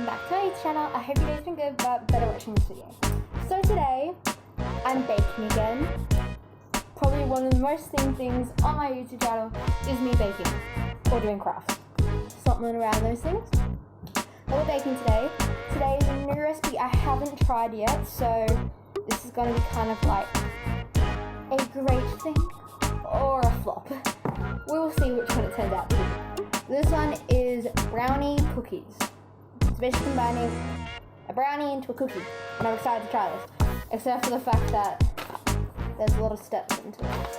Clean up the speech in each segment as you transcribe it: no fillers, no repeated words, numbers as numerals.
welcome back to my YouTube channel. I hope your day's been good, but better watching this video. So today, I'm baking again. Probably one of the most seen things on my YouTube channel is me baking or doing crafts. Something around those things. What we're baking today. Today is a new recipe I haven't tried yet, so this is going to be kind of like a great thing or a flop. We will see which one it turns out to be. This one is brownie cookies. It's basically combining a brownie into a cookie, and I'm excited to try this. Except for the fact that there's a lot of steps into it.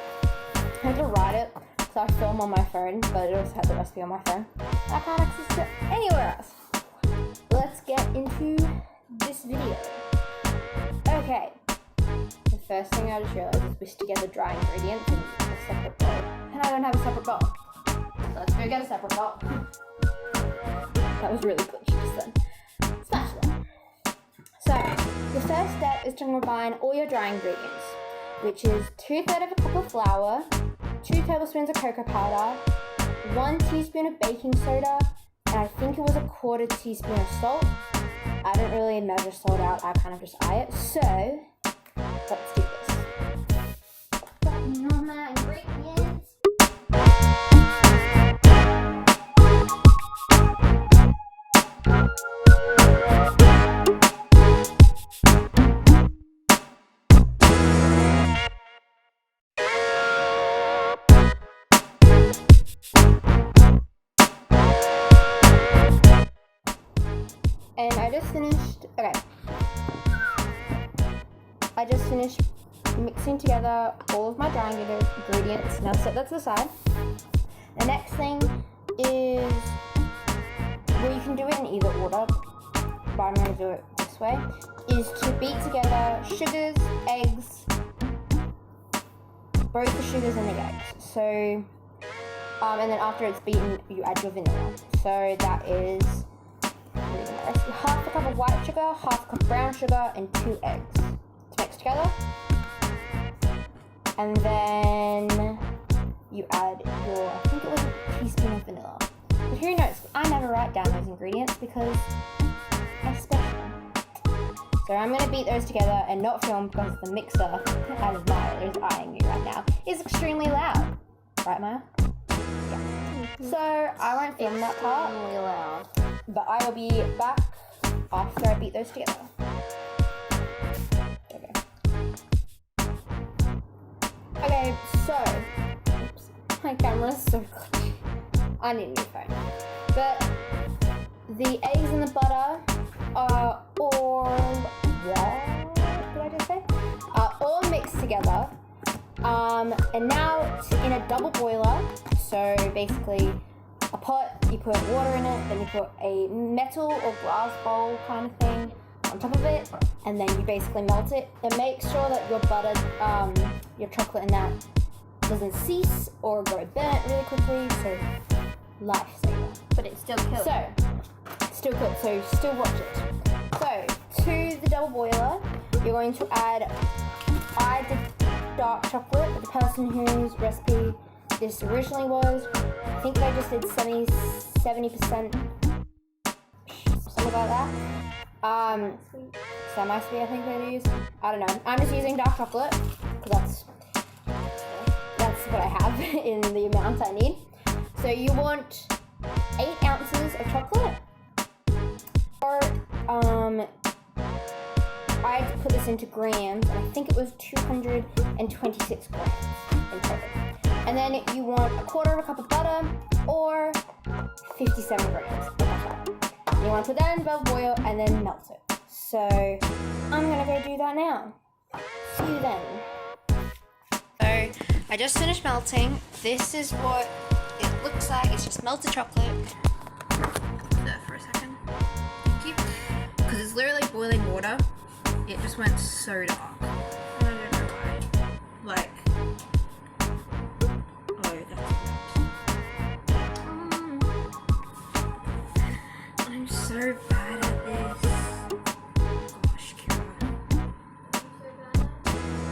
I had to write it, so I film on my phone, but it also had the recipe on my phone. I can't access it anywhere else. Let's get into this video. Okay. The first thing I just realized is whisk together dry ingredients in a separate bowl. And I don't have a separate bowl. So let's go get a separate bowl. That was really glitchy just then. Smash them. So, the first step is to combine all your dry ingredients, which is 2/3 of a cup of flour, 2 tablespoons of cocoa powder, 1 teaspoon of baking soda, and I think it was a 1/4 teaspoon of salt. I don't really measure salt out, I kind of just eye it. So, let's do this. Putting all my ingredients. And I just finished mixing together all of my dry ingredients. Now set that to the side. The next thing is, well, you can do it in either order, but I'm going to do it this way, is to beat together sugars, eggs, both the sugars and the eggs. So, and then after it's beaten, you add your vanilla. So that is half a cup of white sugar, half a cup of brown sugar, and 2 eggs to mix together. And then you add your, I think it was a teaspoon of vanilla. But who knows? I never write down those ingredients because I'm special. So I'm going to beat those together and not film because the mixer, as Maya is eyeing me right now, is extremely loud. Right, Maya? Yeah. So I won't film that part. Extremely loud. But I will be back after I beat those together. Okay, so, oops, my camera's so glitchy. I need a new phone. But the eggs and the butter are all, what did I just say? Are all mixed together. And now in a double boiler, so basically a pot, you put water in it, then you put a metal or glass bowl kind of thing on top of it, and then you basically melt it, and make sure that your butter, your chocolate in that doesn't cease or go burnt really quickly, so lifesaver. But it's still killed. So, still good, so still watch it. So, to the double boiler, you're going to add, I did dark chocolate, but the person whose recipe this originally was, I think they just did 70%, something like that. Semi-sweet I think they use. I don't know. I'm just using dark chocolate, because that's what I have in the amount I need. So you want 8 ounces of chocolate, or I put this into grams, and I think it was 226 grams in total. And then you want 1/4 of a cup of butter, or 57 grams of butter. You want to put that in a boil and then melt it. So I'm gonna go do that now. See you then. So I just finished melting. This is what it looks like. It's just melted chocolate. Hold that for a second. Thank you. Because it's literally boiling water. It just went so dark. I don't know why. Like, I'm so bad at this. Gosh, Kira.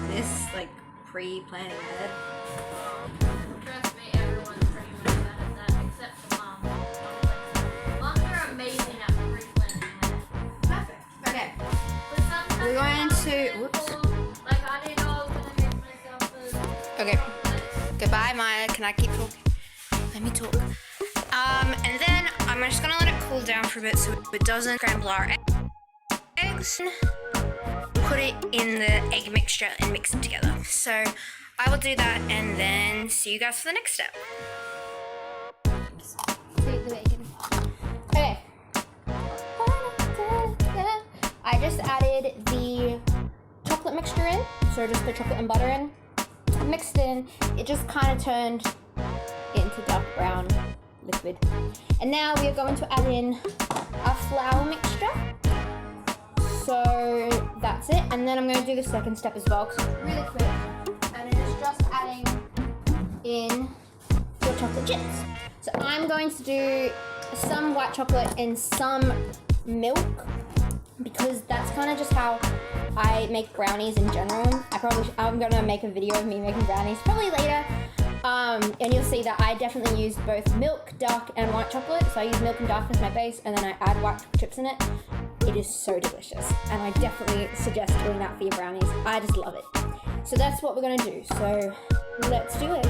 This, like, pre-planning ahead. Trust me, everyone's pretty much bad at that, except for Mom. Moms are amazing at pre-planning ahead. to. Whoops. Like I did all gonna make myself a Okay. Goodbye, Maya. Can I keep talking? Let me talk. And then I'm just gonna let it cool down for a bit so it doesn't scramble our eggs. Put it in the egg mixture and mix them together. So I will do that and then see you guys for the next step. the bacon. Okay. I just added the chocolate mixture in. So just put chocolate and butter in. Mixed in. It just kind of turned into dark brown liquid. And now we are going to add in our flour mixture. So that's it. And then I'm going to do the second step as well because it's really quick. And it is just adding in your chocolate chips. So I'm going to do some white chocolate and some milk because that's kind of just how I make brownies in general. I'm going to make a video of me making brownies probably later. And you'll see that I definitely use both milk, dark, and white chocolate. So I use milk and dark as my base, and then I add white chips in it. It is so delicious, and I definitely suggest doing that for your brownies. I just love it. So that's what we're gonna do. So let's do it.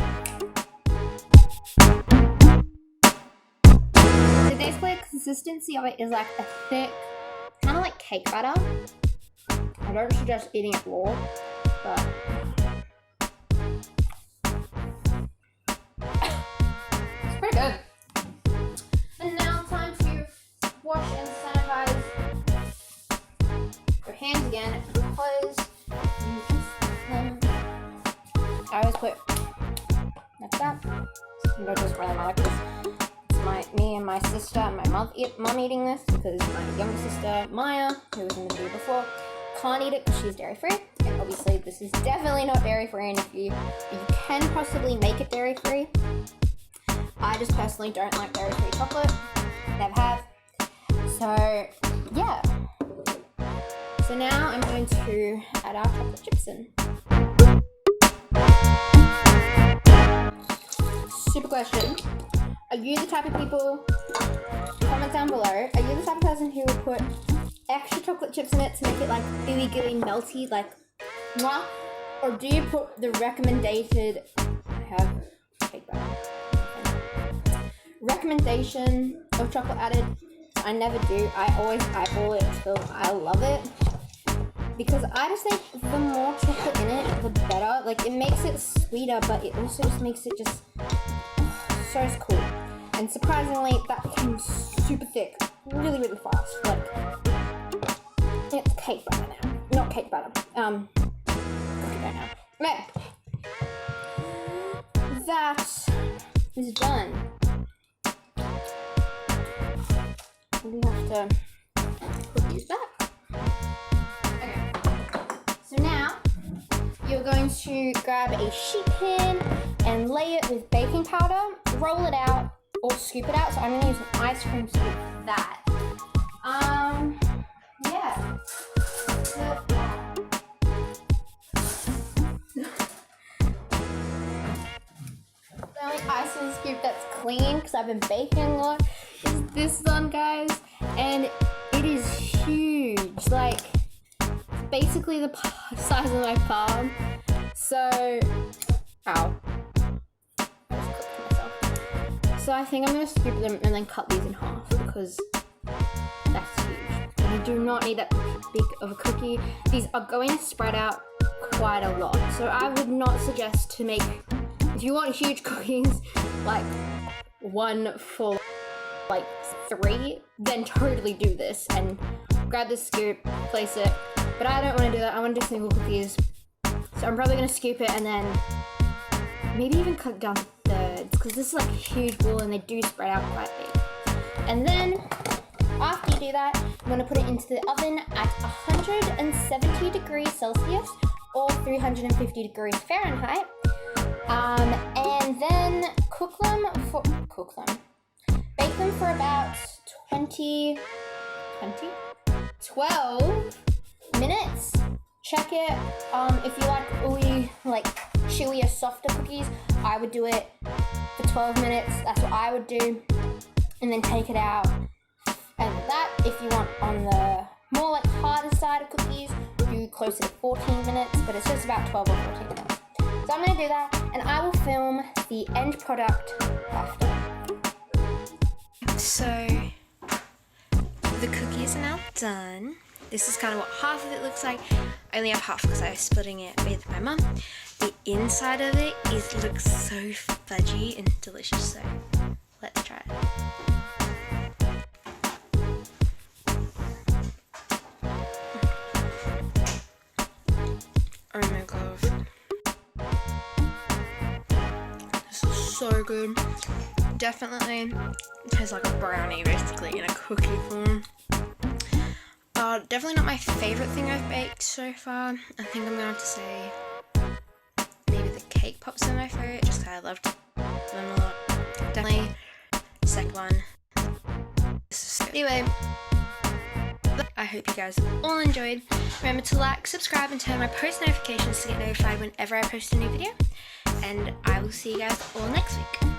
The basically consistency of it is like a thick, kind of like cake batter. I don't suggest eating it raw, but it's pretty good. And now time to wash and sanitize your hands again because I always put like that. It doesn't really matter because it's me and my sister and my mom eating this because my younger sister Maya, who was in the video before, can't eat it because she's dairy free. And obviously this is definitely not dairy free, and if you can possibly make it dairy free. I just personally don't like dairy free chocolate. Never have. So yeah. So now I'm going to add our chocolate chips in. Super question. Are you the type of people, comment down below, are you the type of person who will put extra chocolate chips in it to make it like gooey gooey melty like mwah? Or do you put the recommendation of chocolate added? I never do. I always eyeball it till I love it. Because I just think the more chocolate in it, the better. Like, it makes it sweeter, but it also just makes it just so cool. And surprisingly, that became super thick really, really fast. Like, it's cake batter now. Not cake batter. Cookie dough now. Okay. That is done. We have to put these back. Okay. So now you're going to grab a sheet pan and lay it with baking powder, roll it out, or scoop it out. So I'm going to use an ice cream scoop for that. Yeah. The only ice cream scoop that's clean, because I've been baking a lot, is this one, guys. And it is huge. Like, basically the size of my palm. So, ow. I just clipped myself. So I think I'm going to scoop them and then cut these in half because that's huge. And you do not need that big of a cookie. These are going to spread out quite a lot. So I would not suggest to make, if you want huge cookies, like one for like 3, then totally do this and grab the scoop, place it. But I don't want to do that. I want to do single cookies. So I'm probably going to scoop it and then maybe even cut it down to thirds because this is like a huge ball and they do spread out quite big. And then after you do that, I'm going to put it into the oven at 170 degrees Celsius or 350 degrees Fahrenheit. And then bake them for about 12 minutes. Check it. If you like ooey, like chewy or softer cookies, I would do it for 12 minutes. That's what I would do. And then take it out. And that, if you want on the more like harder side of cookies, you do closer to 14 minutes, but it says about 12 or 14 minutes. So I'm going to do that, and I will film the end product after. So the cookies are now done. This is kind of what half of it looks like. I only have half because I was splitting it with my mum. The inside of it looks so fudgy and delicious, so let's try it. Oh my god. This is so good. Definitely tastes like a brownie basically in a cookie form. Definitely not my favourite thing I've baked so far. I think I'm going to have to say maybe the cake pops are my favourite, just because I loved them a lot. Definitely the second one. Anyway, I hope you guys all enjoyed. Remember to like, subscribe and turn on my post notifications to get notified whenever I post a new video. And I will see you guys all next week.